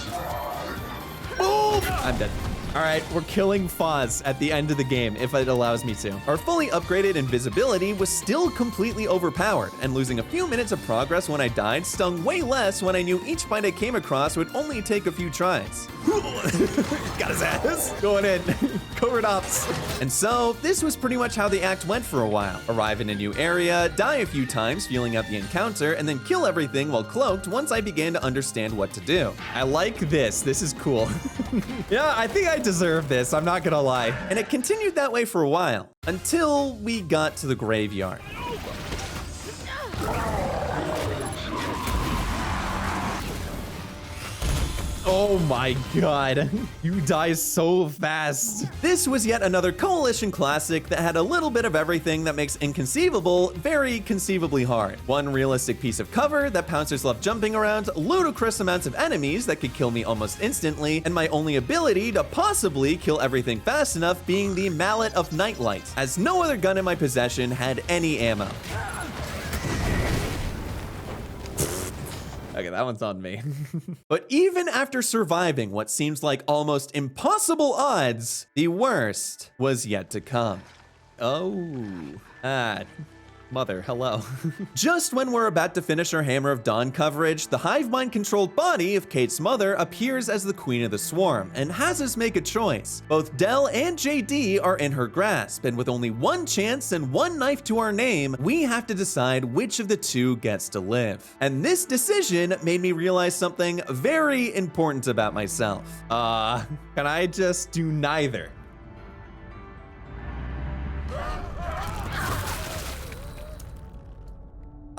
boom! I'm dead. All right, we're killing Foz at the end of the game, if it allows me to. Our fully upgraded invisibility was still completely overpowered, and losing a few minutes of progress when I died stung way less when I knew each fight I came across would only take a few tries. Got his ass. Going in. Covert ops. And so, this was pretty much how the act went for a while. Arrive in a new area, die a few times feeling out the encounter, and then kill everything while cloaked once I began to understand what to do. I like this. This is cool. Yeah, I think I deserve this. I'm not gonna lie. And it continued that way for a while, until we got to the graveyard. Oh my god, you die so fast. This was yet another Coalition classic that had a little bit of everything that makes Inconceivable very conceivably hard. One realistic piece of cover that pouncers love jumping around, ludicrous amounts of enemies that could kill me almost instantly, and my only ability to possibly kill everything fast enough being the Mallet of Nightlight, as no other gun in my possession had any ammo. Okay, that one's on me. But even after surviving what seems like almost impossible odds, the worst was yet to come. Oh, mother, hello. Just when we're about to finish our Hammer of Dawn coverage, the hive mind-controlled body of Kate's mother appears as the Queen of the Swarm and has us make a choice. Both Dell and JD are in her grasp, and with only one chance and one knife to our name, we have to decide which of the two gets to live. And this decision made me realize something very important about myself. Can I just do neither?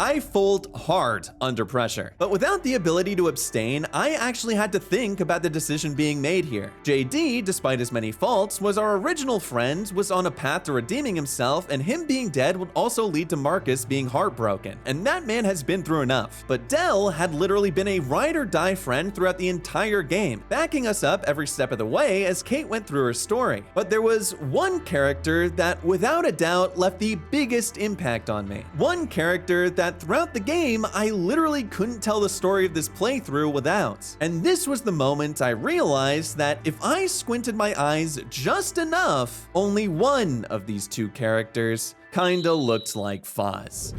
I fold hard under pressure, but without the ability to abstain, I actually had to think about the decision being made here. JD, despite his many faults, was our original friend, was on a path to redeeming himself, and him being dead would also lead to Marcus being heartbroken, and that man has been through enough. But Dell had literally been a ride or die friend throughout the entire game, backing us up every step of the way as Kate went through her story. But there was one character that, without a doubt, left the biggest impact on me. One character that throughout the game, I literally couldn't tell the story of this playthrough without. And this was the moment I realized that if I squinted my eyes just enough, only one of these two characters kinda looked like Foz.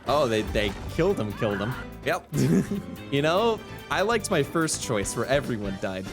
Oh, they killed him. Yep. You know, I liked my first choice where everyone died.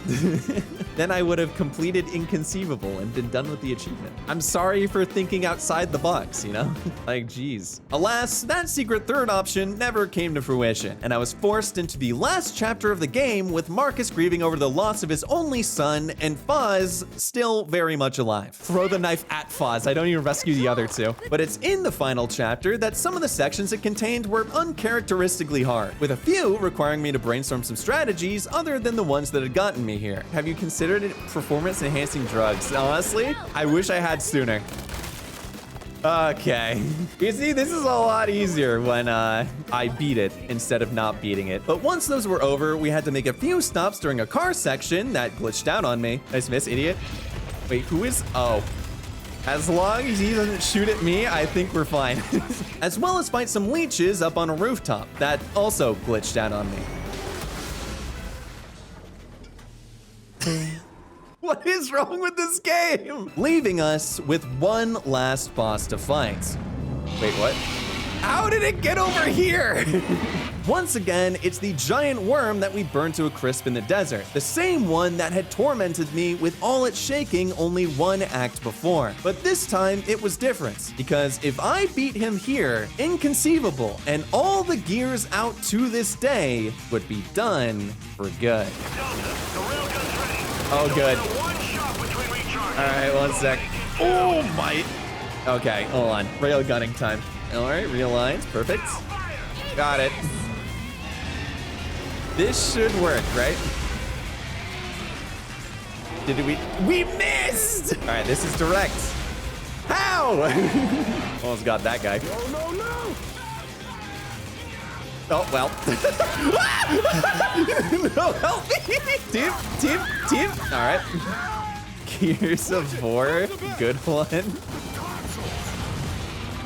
Then I would have completed Inconceivable and been done with the achievement. I'm sorry for thinking outside the box, you know? Like, geez. Alas, that secret third option never came to fruition, and I was forced into the last chapter of the game with Marcus grieving over the loss of his only son and Foz still very much alive. Throw the knife at Foz. I don't even rescue the other two. But it's in the final chapter that some of the sections it contained were uncharacteristically hard, with a few requiring me to brainstorm some strategies other than the ones that had gotten me here. Have you considered it performance-enhancing drugs? Honestly, I wish I had sooner. Okay. You see, this is a lot easier when I beat it instead of not beating it. But once those were over, we had to make a few stops during a car section that glitched out on me. Nice miss, idiot. Wait, who is? Oh. As long as he doesn't shoot at me, I think we're fine. As well as fight some leeches up on a rooftop that also glitched out on me. What is wrong with this game? Leaving us with one last boss to fight. Wait, what? How did it get over here? Once again, it's the giant worm that we burned to a crisp in the desert. The same one that had tormented me with all its shaking only one act before. But this time, it was different. Because if I beat him here, Inconceivable, and all the gears out to this day would be done for good. Oh, good. All right, one sec. Oh my. Okay, hold on. Rail gunning time. All right, realigns. Perfect. Got it. This should work, right? Did we missed! All right, this is direct. How? Almost got that guy. No! Oh, well. No, help me. Team. All right. Gears of War. Good one.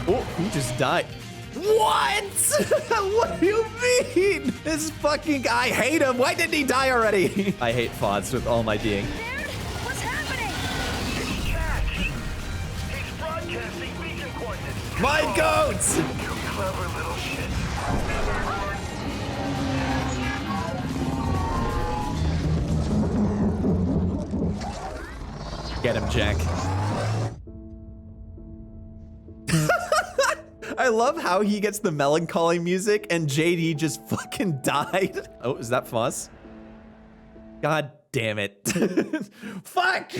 Oh, he just died. What? What do you mean? This fucking guy, I hate him. Why didn't he die already? I hate FODs with all my being. Dude, what's happening? It's Jack. He's broadcasting beacon coordinates. My goats! You clever little shit. Get him, Jack. I love how he gets the melancholy music and JD just fucking died. Oh, is that Foss? God damn it. Fuck!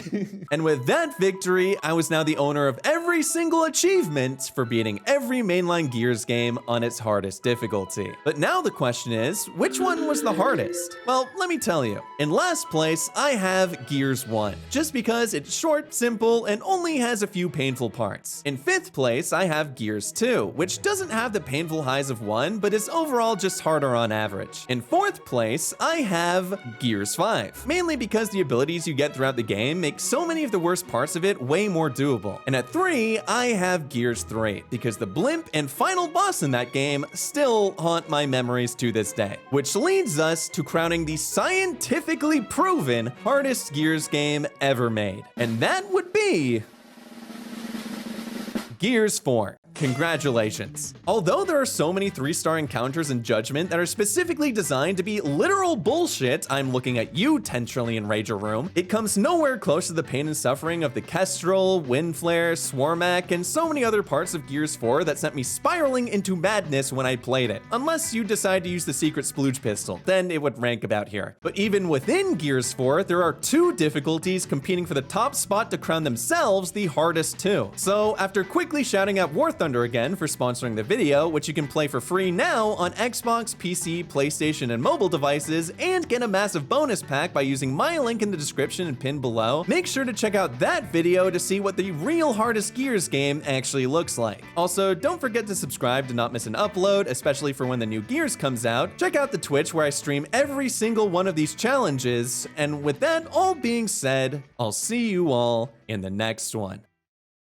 And with that victory, I was now the owner of every single achievement for beating every mainline Gears game on its hardest difficulty. But now the question is, which one was the hardest? Well, let me tell you. In last place, I have Gears 1, just because it's short, simple, and only has a few painful parts. In 5th place, I have Gears 2, which doesn't have the painful highs of 1, but is overall just harder on average. In 4th place, I have Gears 5, mainly because the abilities you get throughout the game make so many of the worst parts of it way more doable. And at 3, I have Gears 3, because the blimp and final boss in that game still haunt my memories to this day. Which leads us to crowning the scientifically proven hardest Gears game ever made. And that would be Gears 4. Congratulations. Although there are so many 3-star encounters in Judgment that are specifically designed to be literal bullshit, I'm looking at you, 10 trillion Rager Room, it comes nowhere close to the pain and suffering of the Kestrel, Windflare, Swarmak, and so many other parts of Gears 4 that sent me spiraling into madness when I played it. Unless you decide to use the secret splooge pistol, then it would rank about here. But even within Gears 4, there are 2 difficulties competing for the top spot to crown themselves the hardest too. So after quickly shouting out War Thunder again for sponsoring the video, which you can play for free now on Xbox, PC, PlayStation, and mobile devices, and get a massive bonus pack by using my link in the description and pinned below, make sure to check out that video to see what the real hardest Gears game actually looks like. Also, don't forget to subscribe to not miss an upload, especially for when the new Gears comes out. Check out the Twitch where I stream every single one of these challenges, and with that all being said, I'll see you all in the next one.